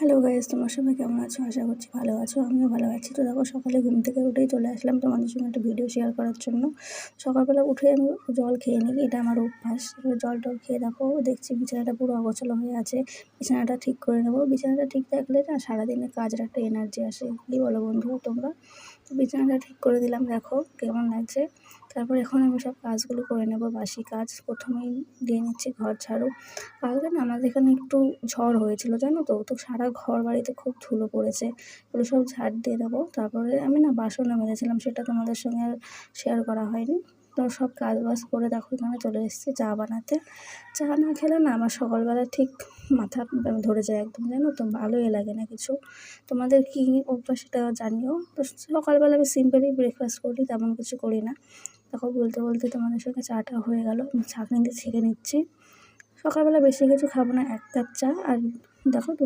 Hello guys, তোমরা সবাই কেমন আছো? আশা করছি ভালো আছো। আমিও ভালো আছি। তো দেখো, সকালে ঘুম থেকে উঠেই চলে আসলাম তোমাদের সঙ্গে একটা ভিডিও শেয়ার করার জন্য। সকালবেলা উঠে আমি জল খেয়ে নিই, এটা আমার অভ্যাস। এবার জল টল খেয়ে দেখো, দেখছি বিছানাটা পুরো অগোছালো হয়ে আছে। বিছানাটা ঠিক করে নেবো। বিছানাটা ঠিক থাকলে না সারাদিনের কাজের একটা এনার্জি আসে। কী বলো বন্ধুরা তোমরা? তো বিছানাটা ঠিক করে দিলাম, দেখো কেমন লাগছে। তারপর এখন আমি সব কাজগুলো করে নেব, বাসি কাজ। প্রথমেই দিয়ে নিচ্ছি ঘর ঝাড়ু। কালকে না আমাদের এখানে একটু ঝড় হয়েছিল, জানো তো? তো সারা ঘর বাড়িতে খুব ধুলো পড়েছে। এগুলো সব ঝাড় দিয়ে দেবো। তারপরে আমি না বাসনও মেজেছিলাম, সেটা তোমাদের সঙ্গে আর শেয়ার করা হয়নি। তো সব কাজ বাজ করে দেখো এখানে চলে এসেছি চা বানাতে। চা না খেলে না আমার সকালবেলা ঠিক মাথা ধরে যায় একদম, জানো তো? ভালোই লাগে না কিছু। তোমাদের কী অভ্যাস সেটা জানিও। তো সকালবেলা আমি সিম্পলি ব্রেকফাস্ট করি, তেমন কিছু করি না। দেখো বলতে বলতে তোমাদের সঙ্গে চাটা হয়ে গেল। আমি ছাঁকনিতে ছেঁকে নিচ্ছি। সকালবেলা বেশি কিছু খাবো না, 1 কাপ চা আর দেখো দুটো